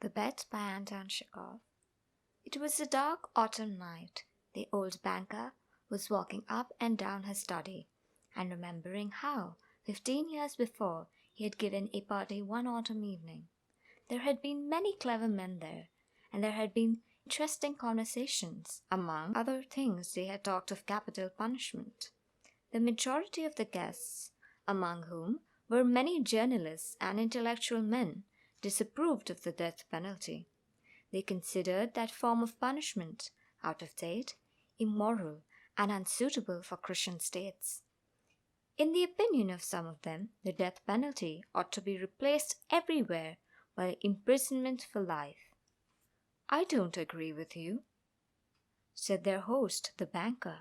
The Bet by Anton Chekhov. It was a dark autumn night. The old banker was walking up and down his study, and remembering how, 15 years before, he had given a party one autumn evening. There had been many clever men there, and there had been interesting conversations. Among other things, they had talked of capital punishment. The majority of the guests, among whom were many journalists and intellectual men, disapproved of the death penalty. They considered that form of punishment out of date, immoral, and unsuitable for Christian states. In the opinion of some of them, the death penalty ought to be replaced everywhere by imprisonment for life. "I don't agree with you," said their host, the banker.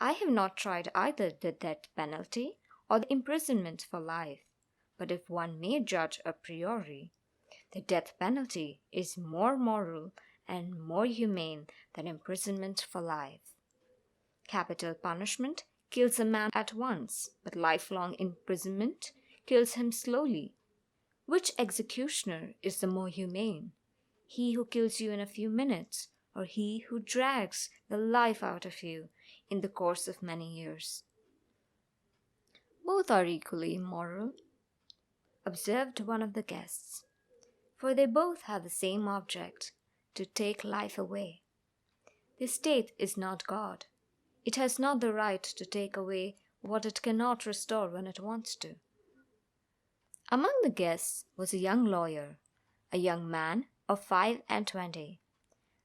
"I have not tried either the death penalty or the imprisonment for life, but if one may judge a priori, the death penalty is more moral and more humane than imprisonment for life. Capital punishment kills a man at once, but lifelong imprisonment kills him slowly. Which executioner is the more humane? He who kills you in a few minutes, or he who drags the life out of you in the course of many years?" "Both are equally immoral," observed one of the guests, "for they both have the same object, to take life away. The state is not God. It has not the right to take away what it cannot restore when it wants to." Among the guests was a young lawyer, a young man of 25.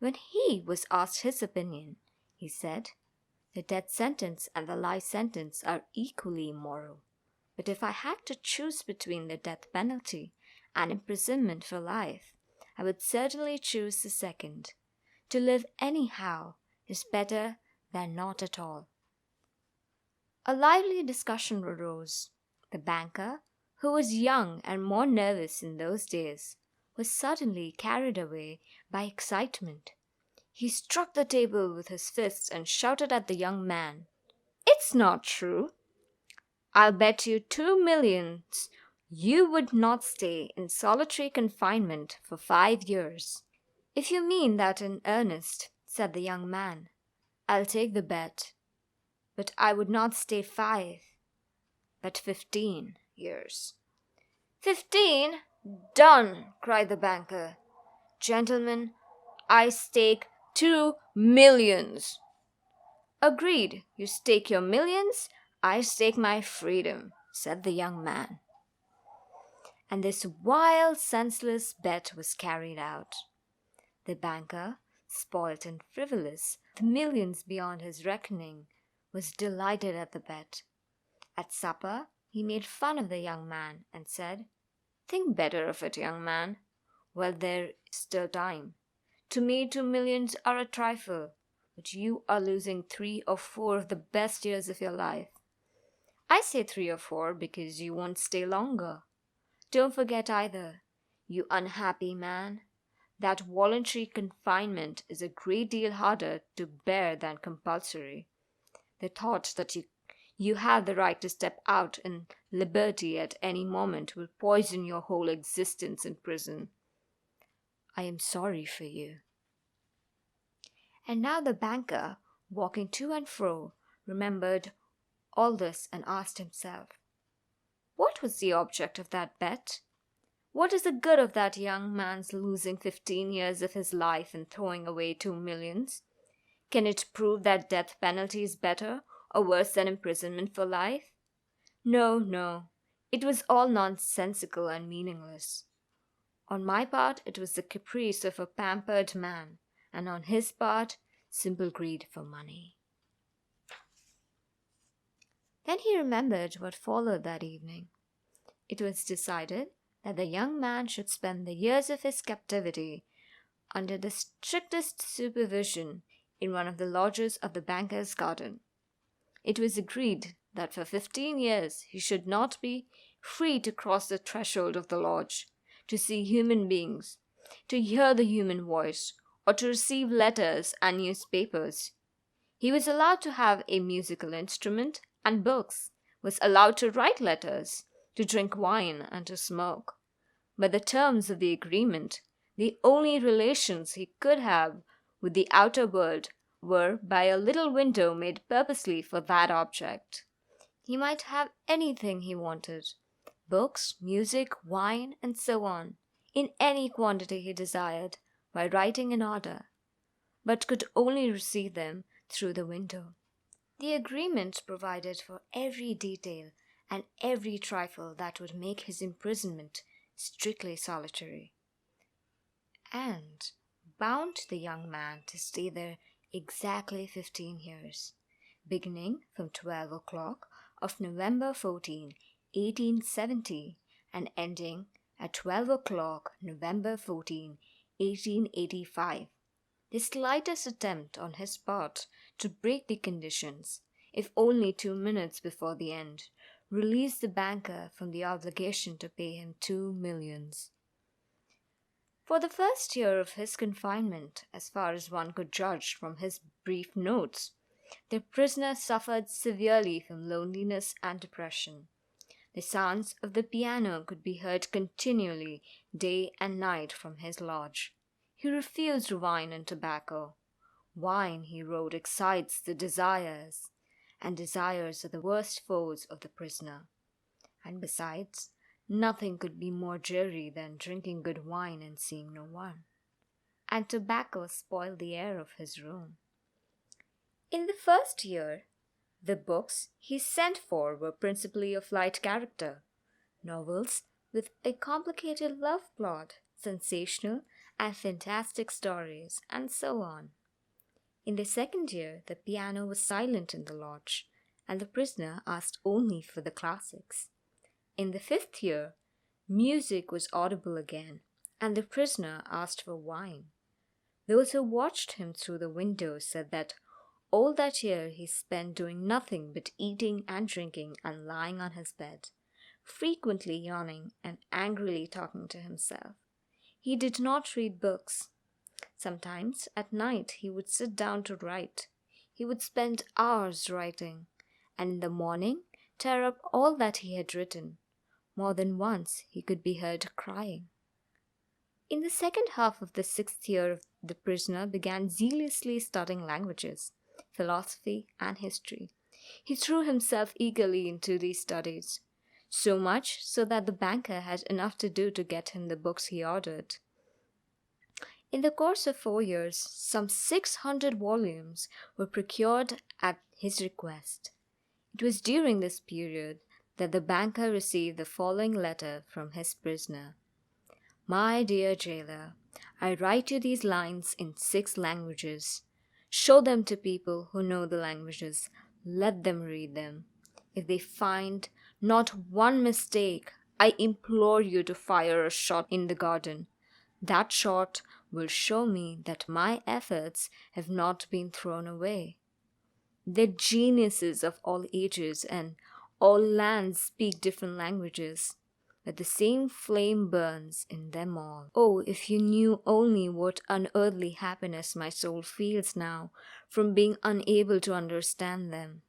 When he was asked his opinion, he said, "The death sentence and the life sentence are equally immoral. But if I had to choose between the death penalty and imprisonment for life, I would certainly choose the second. To live anyhow is better than not at all." A lively discussion arose. The banker, who was young and more nervous in those days, was suddenly carried away by excitement. He struck the table with his fist and shouted at the young man, "It's not true. I'll bet you 2 millions you would not stay in solitary confinement for 5 years." "If you mean that in earnest," said the young man, "I'll take the bet. But I would not stay 5, but 15 years." "15? Done!" cried the banker. "Gentlemen, I stake 2 millions. "Agreed. You stake your millions, I stake my freedom," said the young man. And this wild, senseless bet was carried out. The banker, spoilt and frivolous, with millions beyond his reckoning, was delighted at the bet. At supper, he made fun of the young man and said, "Think better of it, young man. Well, there is still time. To me 2 millions are a trifle, but you are losing 3 or 4 of the best years of your life. I say 3 or 4 because you won't stay longer. Don't forget either, you unhappy man, that voluntary confinement is a great deal harder to bear than compulsory. The thought that you have the right to step out in liberty at any moment will poison your whole existence in prison. I am sorry for you." And now the banker, walking to and fro, remembered all this and asked himself, what was the object of that bet? What is the good of that young man's losing 15 years of his life and throwing away 2 millions? Can it prove that death penalty is better or worse than imprisonment for life? No, no, it was all nonsensical and meaningless. On my part, it was the caprice of a pampered man, and on his part, simple greed for money. Then he remembered what followed that evening. It was decided that the young man should spend the years of his captivity under the strictest supervision in one of the lodges of the banker's garden. It was agreed that for 15 years he should not be free to cross the threshold of the lodge, to see human beings, to hear the human voice, or to receive letters and newspapers. He was allowed to have a musical instrument and books, was allowed to write letters, to drink wine and to smoke. But the terms of the agreement The only relations he could have with the outer world were by a little window made purposely for that object. He might have anything he wanted: books, music, wine, and so on, in any quantity he desired, by writing an order, but could only receive them through the window. The agreement provided for every detail and every trifle that would make his imprisonment strictly solitary, and bound the young man to stay there exactly 15 years, beginning from 12 o'clock of November 14, 1870, and ending at 12 o'clock November 14, 1885. The slightest attempt on his part to break the conditions, if only 2 minutes before the end, released the banker from the obligation to pay him 2 millions. For the first year of his confinement, as far as one could judge from his brief notes, the prisoner suffered severely from loneliness and depression. The sounds of the piano could be heard continually day and night from his lodge. He refused wine and tobacco. Wine, he wrote, excites the desires, and desires are the worst foes of the prisoner. And besides, nothing could be more dreary than drinking good wine and seeing no one. And tobacco spoiled the air of his room. In the first year, the books he sent for were principally of light character, novels with a complicated love plot, sensational and fantastic stories, and so on. In the second year, the piano was silent in the lodge, and the prisoner asked only for the classics. In the fifth year, music was audible again, and the prisoner asked for wine. Those who watched him through the window said that all that year he spent doing nothing but eating and drinking and lying on his bed, frequently yawning and angrily talking to himself. He did not read books. Sometimes at night he would sit down to write. He would spend hours writing, and in the morning tear up all that he had written. More than once he could be heard crying. In the second half of the sixth year, the prisoner began zealously studying languages, philosophy, and history. He threw himself eagerly into these studies, so much so that the banker had enough to do to get him the books he ordered. In the course of 4 years, some 600 volumes were procured at his request. It was during this period that the banker received the following letter from his prisoner. My dear jailer, I write you these lines in 6 languages. Show them to people who know the languages. Let them read them. If they find not one mistake, I implore you to fire a shot in the garden. That shot will show me that my efforts have not been thrown away. The geniuses of all ages and all lands speak different languages, but the same flame burns in them all. Oh, if you knew only what unearthly happiness my soul feels now from being unable to understand them.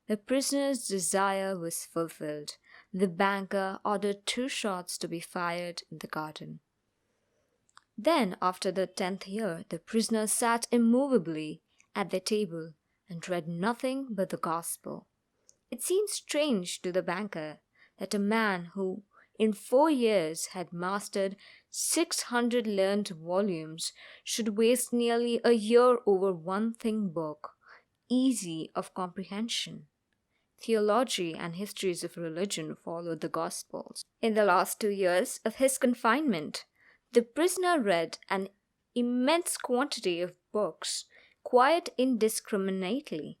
The prisoner's desire was fulfilled. The banker ordered 2 shots to be fired in the garden. Then, after the 10th year, the prisoner sat immovably at the table and read nothing but the gospel. It seemed strange to the banker that a man who in 4 years had mastered 600 learned volumes should waste nearly a year over one thin book, easy of comprehension. Theology and histories of religion followed the Gospels. In the last 2 years of his confinement, the prisoner read an immense quantity of books, quite indiscriminately.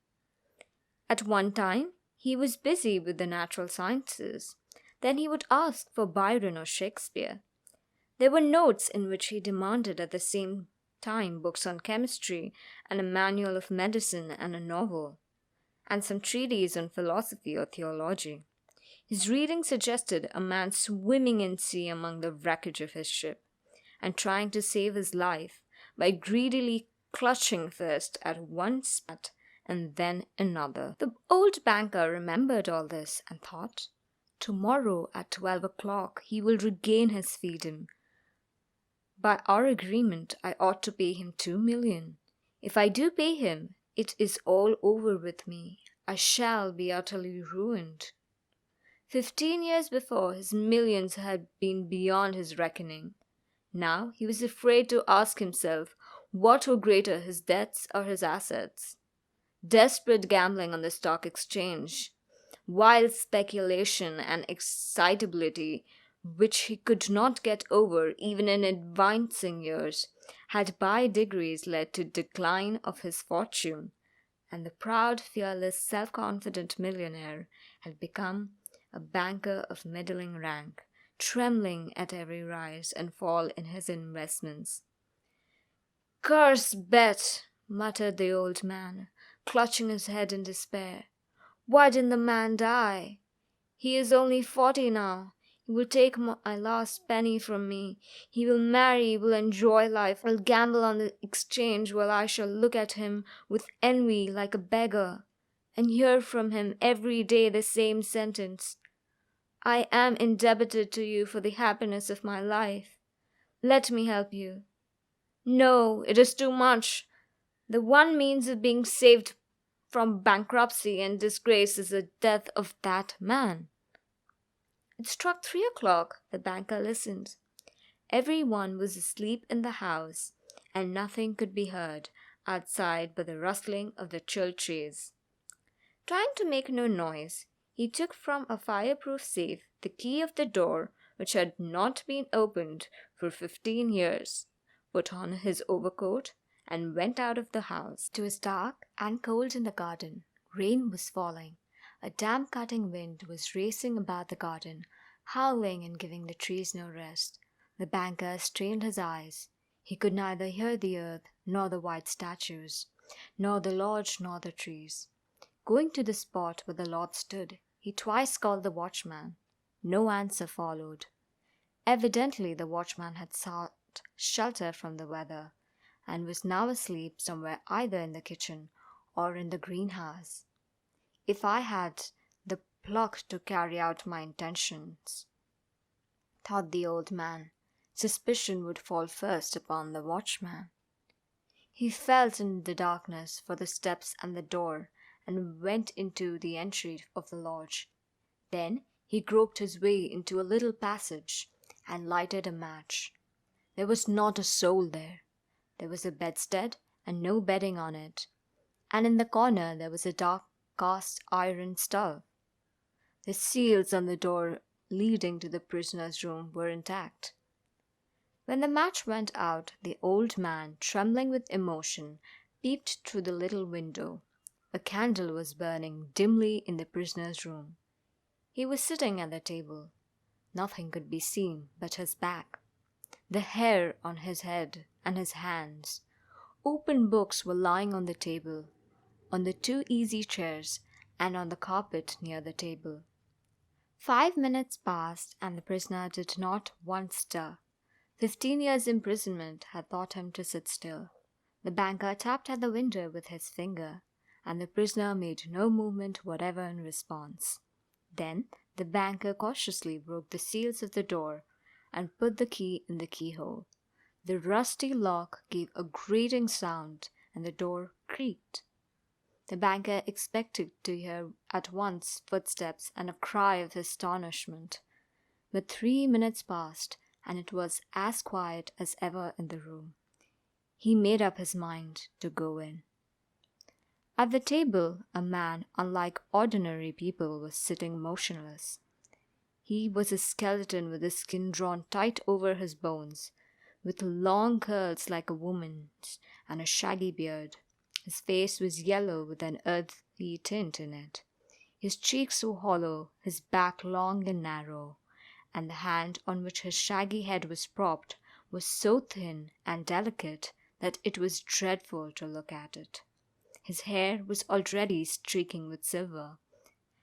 At one time, he was busy with the natural sciences. Then he would ask for Byron or Shakespeare. There were notes in which he demanded at the same time books on chemistry and a manual of medicine and a novel, and some treatise on philosophy or theology. His reading suggested a man swimming in sea among the wreckage of his ship, and trying to save his life by greedily clutching first at one spot and then another. The old banker remembered all this and thought, tomorrow at 12 o'clock he will regain his freedom. By our agreement, I ought to pay him 2 million. If I do pay him, it is all over with me. I shall be utterly ruined. 15 years before, his millions had been beyond his reckoning. Now he was afraid to ask himself what were greater, his debts or his assets. Desperate gambling on the stock exchange, wild speculation and excitability which he could not get over even in advancing years, had by degrees led to decline of his fortune, and the proud, fearless, self-confident millionaire had become a banker of middling rank, trembling at every rise and fall in his investments. "Curse bet!" muttered the old man, clutching his head in despair. "Why didn't the man die? He is only 40 now. He will take my last penny from me. He will marry, will enjoy life, will gamble on the exchange, while I shall look at him with envy like a beggar, and hear from him every day the same sentence: 'I am indebted to you for the happiness of my life. Let me help you.' No, it is too much. The one means of being saved from bankruptcy and disgrace is the death of that man." It struck 3 o'clock. The banker listened. Every one was asleep in the house, and nothing could be heard outside but the rustling of the chill trees. Trying to make no noise, he took from a fireproof safe the key of the door which had not been opened for 15 years, put on his overcoat, and went out of the house. It was dark and cold in the garden. Rain was falling. A damp cutting wind was racing about the garden, howling and giving the trees no rest. The banker strained his eyes. He could neither hear the earth, nor the white statues, nor the lodge, nor the trees. Going to the spot where the lodge stood, he twice called the watchman. No answer followed. Evidently the watchman had sought shelter from the weather, and was now asleep somewhere either in the kitchen or in the greenhouse. If I had the pluck to carry out my intentions, thought the old man, suspicion would fall first upon the watchman. He felt in the darkness for the steps and the door, and went into the entry of the lodge. Then he groped his way into a little passage and lighted a match. There was not a soul there. There was a bedstead and no bedding on it, and in the corner there was a dark cast iron stove. The seals on the door leading to the prisoner's room were intact. When the match went out, the old man, trembling with emotion, peeped through the little window. A candle was burning dimly in the prisoner's room. He was sitting at the table. Nothing could be seen but his back, the hair on his head, and his hands. Open books were lying on the table, on the 2 easy chairs, and on the carpet near the table. 5 minutes passed, and the prisoner did not once stir. 15 years' imprisonment had taught him to sit still. The banker tapped at the window with his finger, and the prisoner made no movement whatever in response. Then the banker cautiously broke the seals of the door and put the key in the keyhole. The rusty lock gave a grating sound, and the door creaked. The banker expected to hear at once footsteps and a cry of astonishment. But 3 minutes passed, and it was as quiet as ever in the room. He made up his mind to go in. At the table, a man, unlike ordinary people, was sitting motionless. He was a skeleton with his skin drawn tight over his bones, with long curls like a woman's, and a shaggy beard. His face was yellow with an earthy tint in it, his cheeks were hollow, his back long and narrow, and the hand on which his shaggy head was propped was so thin and delicate that it was dreadful to look at it. His hair was already streaking with silver,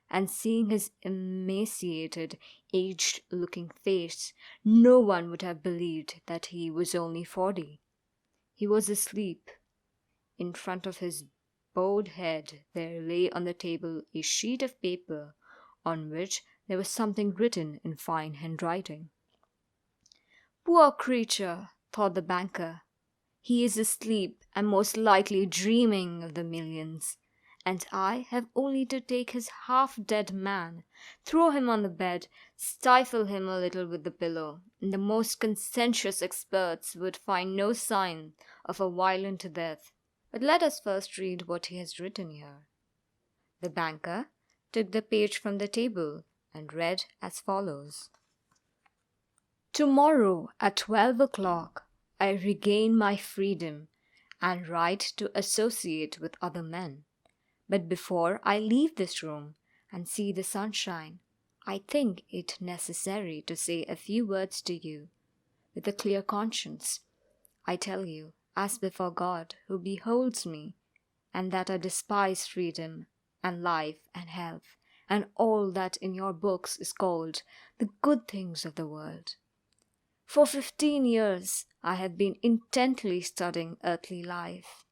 and seeing his emaciated, aged-looking face, no one would have believed that he was only 40. He was asleep. In front of his bowed head there lay on the table a sheet of paper on which there was something written in fine handwriting. "Poor creature! thought the banker. He is asleep and most likely dreaming of the millions, and I have only to take his half-dead man, throw him on the bed, stifle him a little with the pillow, and the most conscientious experts would find no sign of a violent death. But let us first read what he has written here. The banker took the page from the table and read as follows. Tomorrow at 12 o'clock, I regain my freedom and right to associate with other men. But before I leave this room and see the sunshine, I think it necessary to say a few words to you. With a clear conscience, I tell you, as before God who beholds me, and that I despise freedom and life and health and all that in your books is called the good things of the world. For 15 years I have been intently studying earthly life.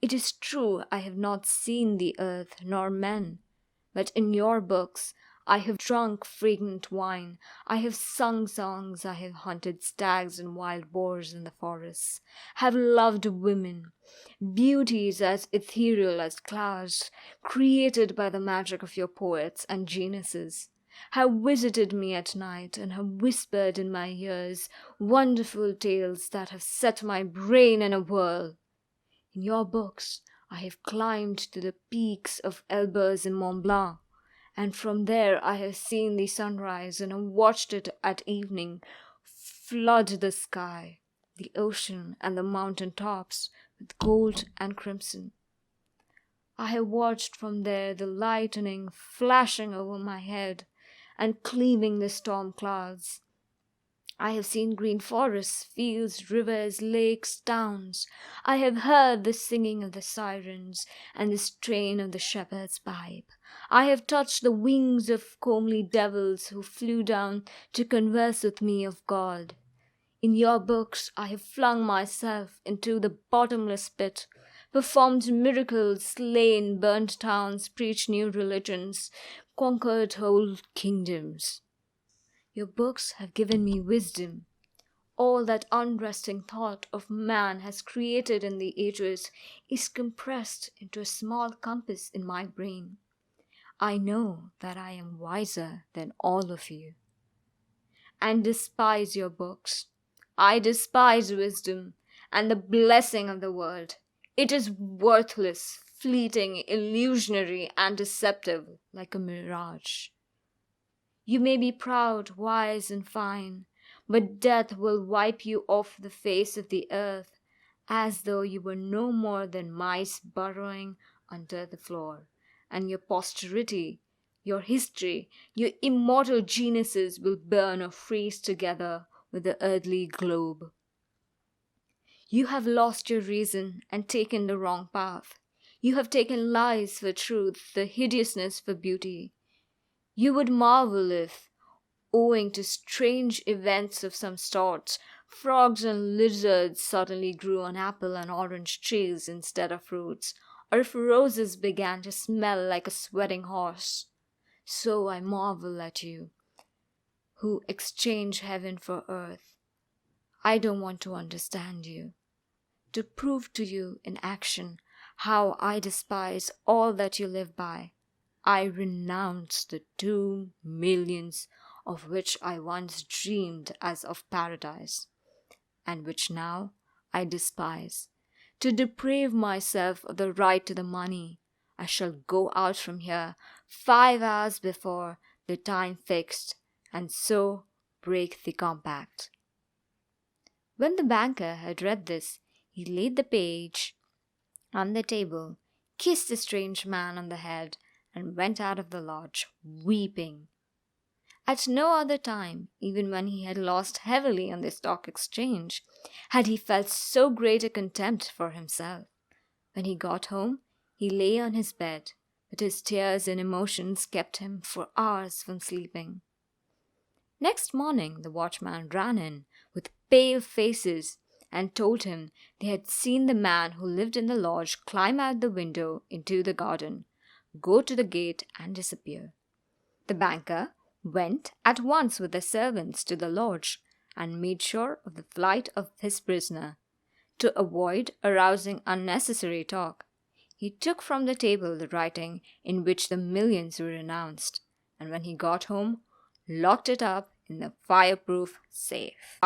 It is true I have not seen the earth nor men, but in your books I have drunk fragrant wine, I have sung songs, I have hunted stags and wild boars in the forests, have loved women, beauties as ethereal as clouds, created by the magic of your poets and geniuses, have visited me at night and have whispered in my ears wonderful tales that have set my brain in a whirl. In your books I have climbed to the peaks of Elburz and Mont Blanc, and from there I have seen the sunrise and have watched it at evening flood the sky, the ocean and the mountain tops with gold and crimson. I have watched from there the lightning flashing over my head and cleaving the storm clouds. I have seen green forests, fields, rivers, lakes, towns. I have heard the singing of the sirens and the strain of the shepherd's pipe. I have touched the wings of comely devils who flew down to converse with me of God. In your books I have flung myself into the bottomless pit, performed miracles, slain, burnt towns, preached new religions, conquered whole kingdoms. Your books have given me wisdom. All that unresting thought of man has created in the ages is compressed into a small compass in my brain. I know that I am wiser than all of you, and despise your books. I despise wisdom and the blessing of the world. It is worthless, fleeting, illusionary, and deceptive, like a mirage. You may be proud, wise, and fine, but death will wipe you off the face of the earth, as though you were no more than mice burrowing under the floor, and your posterity, your history, your immortal geniuses will burn or freeze together with the earthly globe. You have lost your reason and taken the wrong path. You have taken lies for truth, the hideousness for beauty. You would marvel if, owing to strange events of some sort, frogs and lizards suddenly grew on apple and orange trees instead of fruits, or if roses began to smell like a sweating horse. So I marvel at you, who exchange heaven for earth. I don't want to understand you. To prove to you in action how I despise all that you live by, I renounce the 2 millions of which I once dreamed as of paradise, and which now I despise. To deprive myself of the right to the money, I shall go out from here 5 hours before the time fixed, and so break the compact. When the banker had read this, he laid the page on the table, kissed the strange man on the head, and went out of the lodge, weeping. At no other time, even when he had lost heavily on the stock exchange, had he felt so great a contempt for himself. When he got home, he lay on his bed, but his tears and emotions kept him for hours from sleeping. Next morning, the watchman ran in with pale faces and told him they had seen the man who lived in the lodge climb out the window into the garden, go to the gate, and disappear. The banker went at once with the servants to the lodge and made sure of the flight of his prisoner. To avoid arousing unnecessary talk, he took from the table the writing in which the millions were announced, and when he got home, locked it up in the fireproof safe.